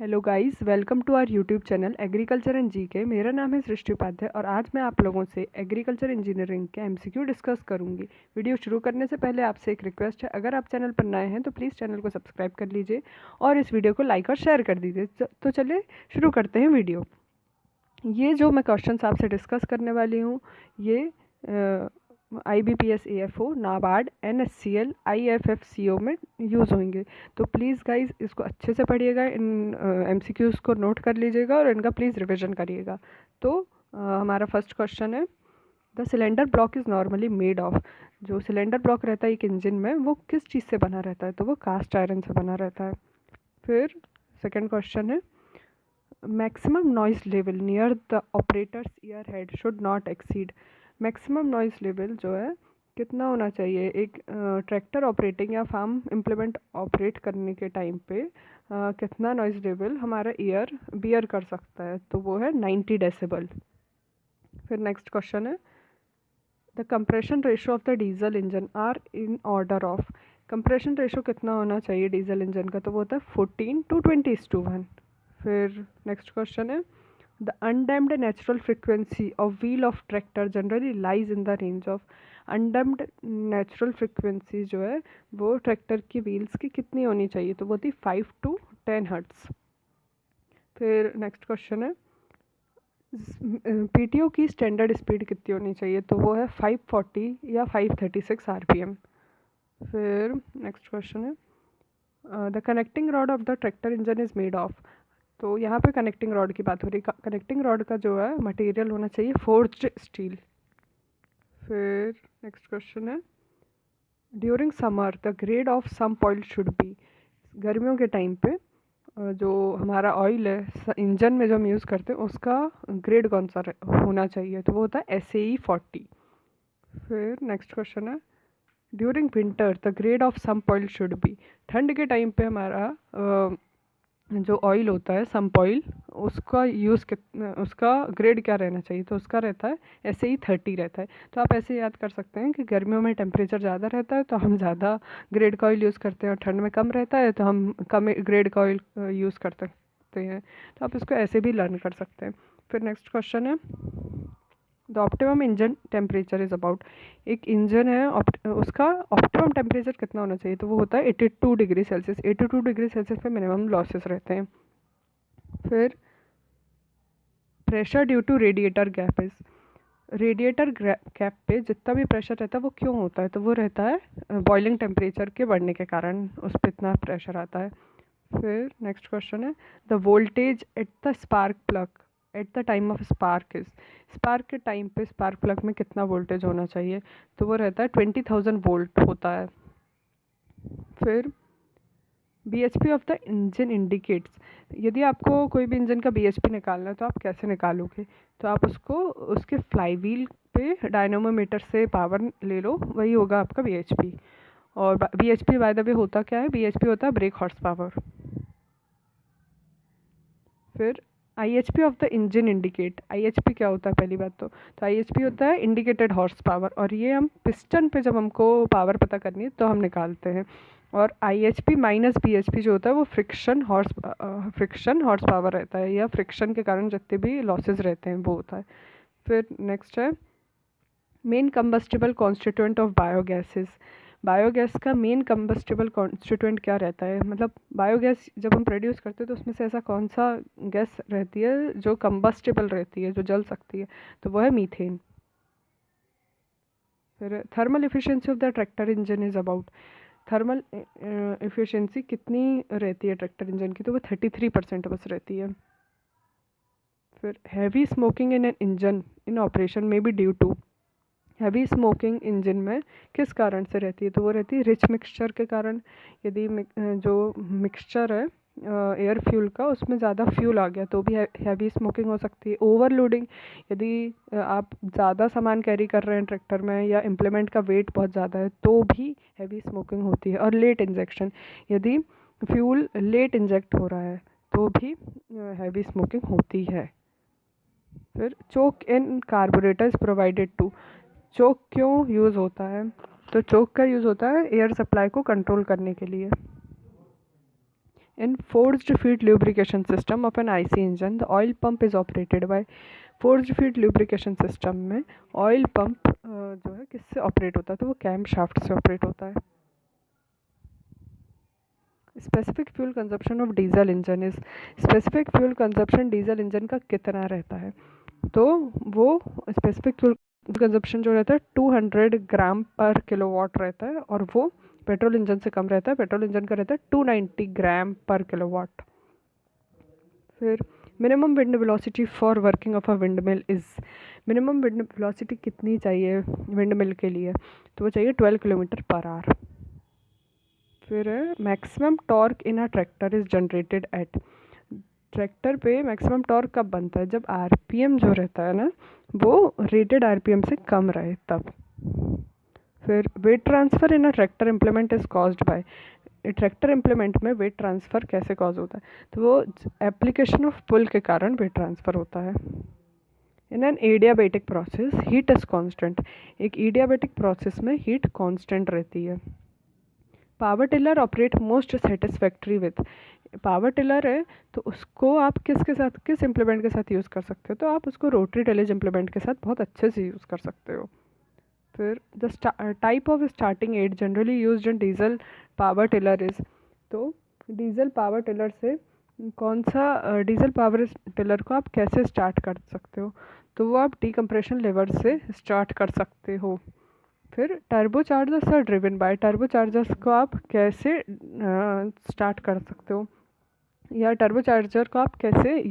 Hello guys, welcome to our YouTube channel agriculture and GK. मेरा नाम है सृष्टि उपाध्याय और आज मैं आप लोगों से एग्रीकल्चर इंजीनियरिंग के एमसीक्यू डिस्कस करूंगी। वीडियो शुरू करने से पहले आपसे एक रिक्वेस्ट है, अगर आप चैनल पर नए हैं तो प्लीज़ चैनल को सब्सक्राइब कर लीजिए और इस वीडियो को लाइक और शेयर कर दीजिए। तो चलिए शुरू करते हैं वीडियो। ये जो मैं क्वेश्चन आपसे डिस्कस करने वाली हूँ ये IBPS AFO, NABARD, NSCL, IFFCO में यूज़ होंगे। तो प्लीज़ गाइज इसको अच्छे से पढ़िएगा, इन MCQs को नोट कर लीजिएगा और इनका प्लीज़ रिविजन करिएगा। तो हमारा फर्स्ट क्वेश्चन है, the cylinder block is normally made of. जो सिलेंडर ब्लॉक रहता है एक इंजन में, वो किस चीज़ से बना रहता है? तो वो कास्ट आयरन से बना रहता है। फिर सेकेंड क्वेश्चन है, maximum noise level near the operators ear head should not exceed. Maximum noise level जो है कितना होना चाहिए एक ट्रैक्टर ऑपरेटिंग या फार्म इम्प्लीमेंट ऑपरेट करने के टाइम पे कितना नॉइज लेवल हमारा ईयर बियर कर सकता है? तो वो है 90 डेसिबल। फिर नेक्स्ट क्वेश्चन है, the compression ratio of the diesel engine are in order of. Compression ratio कितना होना चाहिए डीजल इंजन का? तो वो होता है 14:20:1। फिर नेक्स्ट क्वेश्चन है, the undamped natural frequency of wheel of tractor generally lies in the range of. Undamped natural frequency जो है वो ट्रैक्टर की व्हील्स की कितनी होनी चाहिए? तो वो थी 5 to 10 हर्ट्स। फिर नेक्स्ट क्वेश्चन है, PTO की स्टैंडर्ड स्पीड कितनी होनी चाहिए? तो वो है 540 या 536 RPM। फिर नेक्स्ट क्वेश्चन है, the connecting rod of the tractor engine is made of. तो यहाँ पे कनेक्टिंग रॉड की बात हो रही है। कनेक्टिंग रॉड का जो है मटेरियल होना चाहिए फोर्ज्ड स्टील। फिर नेक्स्ट क्वेश्चन है, during summer the grade of sump oil should be. गर्मियों के टाइम पे जो हमारा ऑयल है इंजन में जो हम यूज़ करते हैं उसका ग्रेड कौन सा होना चाहिए? तो वो होता है SAE 40। फिर नेक्स्ट क्वेश्चन है, during winter the grade of sump oil should be. ठंड के टाइम पे हमारा जो ऑयल होता है सम्प ऑयल, उसका यूज़ उसका ग्रेड क्या रहना चाहिए? तो उसका रहता है SAE 30 रहता है। तो आप ऐसे याद कर सकते हैं कि गर्मियों में टेम्परेचर ज़्यादा रहता है तो हम ज़्यादा ग्रेड का ऑयल यूज़ करते हैं और ठंड में कम रहता है तो हम कम ग्रेड का ऑयल यूज़ कर सकते हैं। तो आप इसको ऐसे भी लर्न कर सकते हैं। फिर नेक्स्ट क्वेश्चन है, the optimum engine temperature is about. एक इंजन है उसका ऑप्टिमम टेम्परेचर कितना होना चाहिए? तो वो होता है 82 डिग्री सेल्सियस। 82 डिग्री सेल्सियस पे मिनिमम लॉसेस रहते हैं। फिर pressure due to radiator gap is. Radiator gap पे जितना भी प्रेशर रहता है वो क्यों होता है? तो वो रहता है बॉइलिंग टेम्परेचर के बढ़ने के कारण उस पर इतना प्रेशर आता है। फिर नेक्स्ट क्वेश्चन है, the voltage at the spark plug at the time of spark is. Spark के टाइम पे स्पार्क प्लग में कितना वोल्टेज होना चाहिए? तो वो रहता है 20,000 वोल्ट होता है। फिर BHP of the engine indicates. यदि आपको कोई भी इंजन का BHP निकालना है तो आप कैसे निकालोगे? तो आप उसको उसके फ्लाईव्हील पे डायनोमोमीटर से पावर ले लो, वही होगा आपका BHP। और BHP बाय द वे होता क्या है? BHP होता है ब्रेक हॉर्स पावर। फिर IHP of the engine indicate. IHP क्या होता है पहली बात? तो IHP होता है इंडिकेटेड हॉर्स पावर और ये हम पिस्टन पे जब हमको पावर पता करनी है तो हम निकालते हैं। और IHP माइनस BHP जो होता है वो फ्रिक्शन हॉर्स पावर रहता है, या फ्रिक्शन के कारण जितने भी लॉसेज रहते हैं वो होता है। फिर नेक्स्ट है, main combustible constituent of biogases. Biogas का मेन कंबस्टिबल कॉन्स्टिट्यूएंट क्या रहता है? मतलब बायोगैस जब हम प्रोड्यूस करते हैं तो उसमें से ऐसा कौन सा गैस रहती है जो कंबस्टिबल रहती है, जो जल सकती है? तो वो है मीथेन। फिर thermal efficiency of the tractor engine is about. Thermal efficiency कितनी रहती है ट्रैक्टर इंजन की? तो वो 33% बस रहती है। फिर heavy smoking in an engine in operation में be due to. Heavy smoking engine में किस कारण से रहती है? तो वो रहती है रिच मिक्सचर के कारण। यदि जो मिक्सचर है एयर फ्यूल का उसमें ज़्यादा फ्यूल आ गया तो भी हैवी स्मोकिंग हो सकती है। ओवरलोडिंग, यदि आप ज़्यादा सामान कैरी कर रहे हैं ट्रैक्टर में या इम्प्लीमेंट का वेट बहुत ज़्यादा है तो भी हैवी स्मोकिंग होती है। और लेट इंजेक्शन, यदि फ्यूल लेट इंजेक्ट हो रहा है तो भी हैवी स्मोकिंग होती है। फिर चोक इन कार्बोरेटर इज प्रोवाइडेड टू। चोक क्यों यूज़ होता है? तो चोक का यूज़ होता है एयर सप्लाई को कंट्रोल करने के लिए। In forced feed lubrication system of an IC engine, the oil pump is operated by forced feed lubrication system में ऑयल पंप जो है किससे ऑपरेट होता है, तो वो कैम शाफ्ट से ऑपरेट होता है। Specific fuel consumption of diesel engine is, specific fuel consumption diesel engine का कितना रहता है, तो वो स्पेसिफिक फ्यूल कंजप्शन जो रहता है 200 ग्राम पर किलोवाट रहता है, और वो पेट्रोल इंजन से कम रहता है। पेट्रोल इंजन का रहता है 290 ग्राम पर किलोवाट। फिर minimum wind velocity for working of a wind mill is, minimum wind velocity कितनी चाहिए विंड मिल के लिए, तो वो चाहिए 12 किलोमीटर पर आवर। फिर maximum torque in a tractor is generated at, tractor पे मैक्सिमम टॉर्क कब बनता है, जब आरपीएम जो रहता है ना वो रेटेड आरपीएम से कम रहे तब। फिर weight transfer in a tractor implement is caused by, tractor implement में वेट ट्रांसफ़र कैसे कॉज होता है, तो वो एप्लीकेशन ऑफ पुल के कारण वेट ट्रांसफ़र होता है। In an adiabatic process heat is constant, एक एडियाबेटिक प्रोसेस में हीट कांस्टेंट रहती है। Power tiller operate most satisfactory with, power tiller है तो उसको आप किसके साथ, किस इम्प्लीमेंट के साथ यूज़ कर सकते हो, तो आप उसको रोटरी टेलेज इम्प्लीमेंट के साथ बहुत अच्छे से यूज़ कर सकते हो। फिर the type of starting aid generally used in diesel power tiller is, तो डीजल पावर टिलर से कौन सा डीजल पावर टिलर को आप कैसे स्टार्ट कर सकते हो, तो वो आप डीकम्प्रेशन लेवर से स्टार्ट कर सकते हो। फिर turbo chargers are driven by, turbo chargers को आप कैसे स्टार्ट कर सकते हो, या टर्बो चार्जर को आप कैसे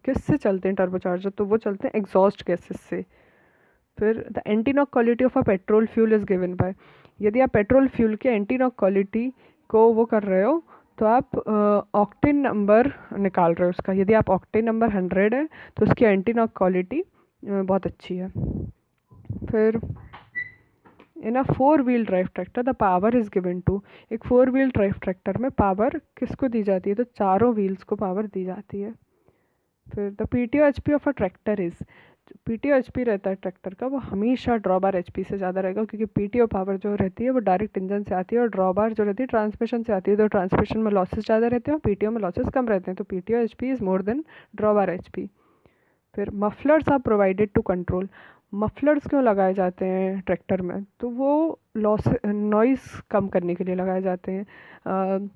किस से चलते हैं टर्बो चार्जर, तो वो चलते हैं एग्जॉस्ट गैसेस से। फिर the anti knock quality of a petrol fuel is given by, यदि आप पेट्रोल फ्यूल के एंटी नॉक क्वालिटी को वो कर रहे हो तो आप ऑक्टेन नंबर निकाल रहे हो उसका, यदि आप ऑक्टेन नंबर 100 है तो उसकी एंटी नॉक क्वालिटी बहुत अच्छी है। फिर in a 4 wheel drive tractor the power is given to, एक 4 व्हील ड्राइव ट्रैक्टर में पावर किसको दी जाती है, तो चारों व्हील्स को पावर दी जाती है। फिर the PTO HP of a tractor is, PTO HP रहता है ट्रैक्टर का वो हमेशा ड्रॉबार एचपी से ज़्यादा रहेगा, क्योंकि पीटीओ पावर जो रहती है वो डायरेक्ट इंजन से आती है, और ड्रॉबार जो रहती है ट्रांसमिशन से आती है, तो ट्रांसमिशन में लॉसेस ज़्यादा रहते हैं और पीटीओ में लॉसेस कम रहते हैं, तो PTO HP is more than drawbar HP. फिर mufflers are provided to control, mufflers क्यों लगाए जाते हैं ट्रैक्टर में, तो वो लॉस नॉइज़ कम करने के लिए लगाए जाते हैं,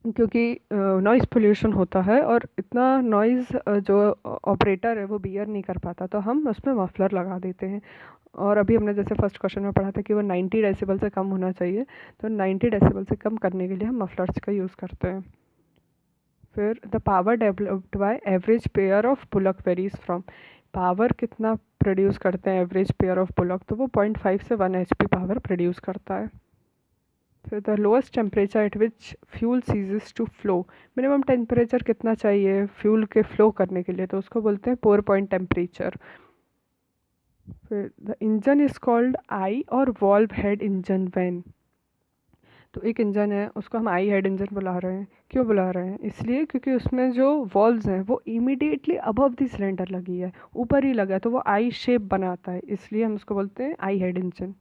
क्योंकि नॉइज़ पोल्यूशन होता है और इतना नॉइज़ जो ऑपरेटर है वो बियर नहीं कर पाता, तो हम उसमें मफलर लगा देते हैं। और अभी हमने जैसे फर्स्ट क्वेश्चन में पढ़ा था कि वो 90 डेसिबल से कम होना चाहिए, तो 90 डेसिबल से कम करने के लिए हम मफलर्स का यूज़ करते हैं। फिर the power developed by average pair of Pulak varies from, power कितना प्रोड्यूस करते हैं एवरेज पेयर ऑफ पुलक, तो वो 0.5 से 1 HP पावर प्रोड्यूस करता है। फिर the lowest temperature at which fuel ceases to flow, minimum temperature कितना चाहिए फ्यूल के फ्लो करने के लिए, तो उसको बोलते हैं पोर पॉइंट टेम्परेचर। फिर the engine is called I और वॉल्व हेड इंजन वैन, तो एक इंजन है उसको हम आई हेड इंजन बुला रहे हैं, क्यों बुला रहे हैं, इसलिए क्योंकि उसमें जो वॉल्व्स हैं वो इमीडिएटली अबव द सिलेंडर लगी है, ऊपर ही लगा है, तो वो आई शेप बनाता है, इसलिए हम उसको बोलते हैं आई हेड इंजन।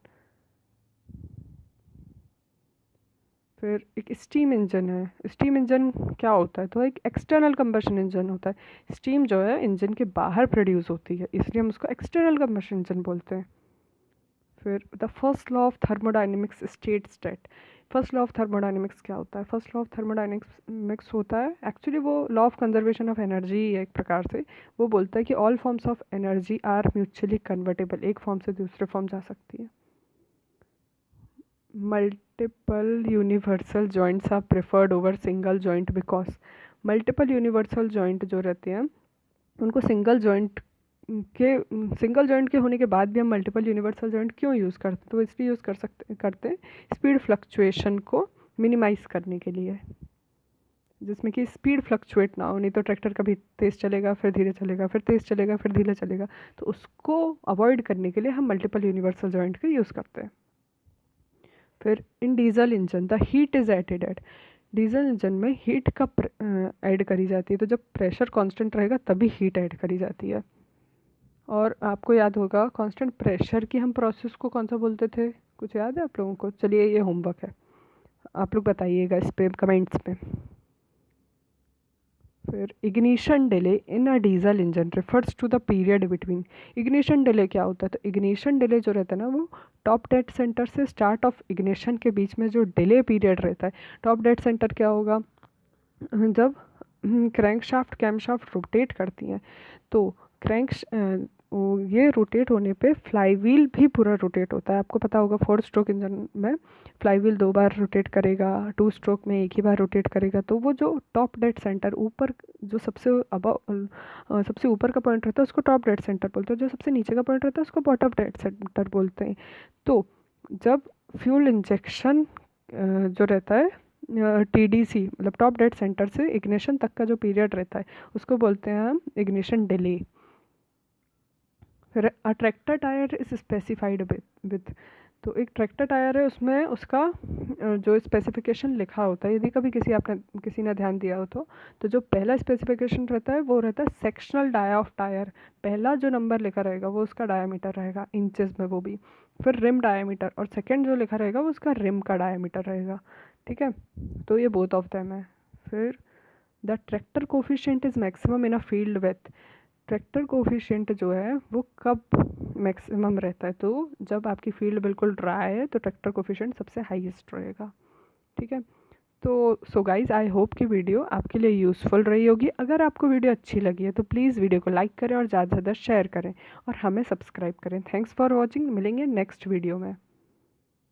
फिर एक स्टीम इंजन है, स्टीम इंजन क्या होता है, तो एक एक्सटर्नल कंबशन इंजन होता है, स्टीम जो है इंजन के बाहर प्रोड्यूस होती है, इसलिए हम उसको एक्सटर्नल कंबशन इंजन बोलते हैं। फिर the first law of thermodynamics states that, first law of thermodynamics क्या होता है, फर्स्ट लॉ ऑफ थर्मोडाइनमिक्स होता है एक्चुअली वो law of conservation of energy है एक प्रकार से, वो बोलता है कि all forms of energy are mutually convertible, एक फॉर्म से दूसरे फॉर्म जा सकती है। Multiple universal joints are preferred over single joint because, multiple universal joint जो रहते हैं उनको सिंगल जॉइंट के होने के बाद भी हम मल्टीपल यूनिवर्सल जॉइंट क्यों यूज़ करते हैं, तो इसलिए यूज़ करते हैं स्पीड फ्लक्चुएशन को मिनिमाइज़ करने के लिए, जिसमें कि स्पीड फ्लक्चुएट ना हो, नहीं तो ट्रैक्टर कभी तेज़ चलेगा फिर धीरे चलेगा फिर तेज़ चलेगा फिर धीरे चलेगा, तो उसको अवॉइड करने के लिए हम मल्टीपल यूनिवर्सल जॉइंट का यूज़ करते हैं। फिर in diesel engine the heat is added at, diesel engine में हीट का ऐड करी जाती है, तो जब प्रेशर कांस्टेंट रहेगा तभी हीट ऐड करी जाती है। और आपको याद होगा कांस्टेंट प्रेशर की हम प्रोसेस को कौन सा बोलते थे, कुछ याद है आप लोगों को, चलिए ये होमवर्क है, आप लोग बताइएगा इस पे कमेंट्स में। फिर ignition delay in a diesel engine refers to the period between. Ignition delay क्या होता है? तो इग्निशन डिले जो रहता है ना, वो टॉप डेड सेंटर से स्टार्ट ऑफ इग्निशन के बीच में जो डिले पीरियड रहता है। टॉप डेड सेंटर क्या होगा? जब crankshaft camshaft rotate करती हैं तो क्रैंक ये रोटेट होने पे फ्लाई व्हील भी पूरा रोटेट होता है। आपको पता होगा 4 स्ट्रोक इंजन में फ्लाई व्हील 2 बार रोटेट करेगा, 2 स्ट्रोक में एक ही बार रोटेट करेगा। तो वो जो टॉप डेड सेंटर ऊपर, जो सबसे सबसे ऊपर का पॉइंट रहता है उसको टॉप डेड सेंटर बोलते हैं, जो सबसे नीचे का पॉइंट रहता है उसको बॉटम डेड सेंटर बोलते हैं। तो जब फ्यूल इंजेक्शन जो रहता है टीडीसी मतलब टॉप डेड सेंटर से इग्निशन तक का जो पीरियड रहता है उसको बोलते हैं हम इग्निशन डिले। फिर a tractor tyre is specified with. तो एक ट्रैक्टर टायर है, उसमें उसका जो स्पेसिफिकेशन लिखा होता है, यदि कभी किसी ने ध्यान दिया हो तो जो पहला स्पेसिफिकेशन रहता है वो रहता है सेक्शनल डाया ऑफ टायर। पहला जो नंबर लिखा रहेगा वो उसका डायामीटर रहेगा इंचेस में, वो भी। फिर रिम डायामीटर, और सेकंड जो लिखा रहेगा वो उसका रिम का डायामीटर रहेगा। ठीक है, तो ये बोथ ऑफ देम है। फिर the tractor coefficient is maximum in a field with. Tractor coefficient जो है वो कब मैक्सिमम रहता है? तो जब आपकी फील्ड बिल्कुल ड्राई है तो ट्रैक्टर कोफिशिएंट सबसे हाईएस्ट रहेगा। ठीक है, तो सो गाइज आई होप कि वीडियो आपके लिए यूज़फुल रही होगी। अगर आपको वीडियो अच्छी लगी है तो प्लीज़ वीडियो को लाइक करें और ज़्यादा से ज़्यादा शेयर करें और हमें सब्सक्राइब करें। थैंक्स फॉर वॉचिंग, मिलेंगे नेक्स्ट वीडियो में।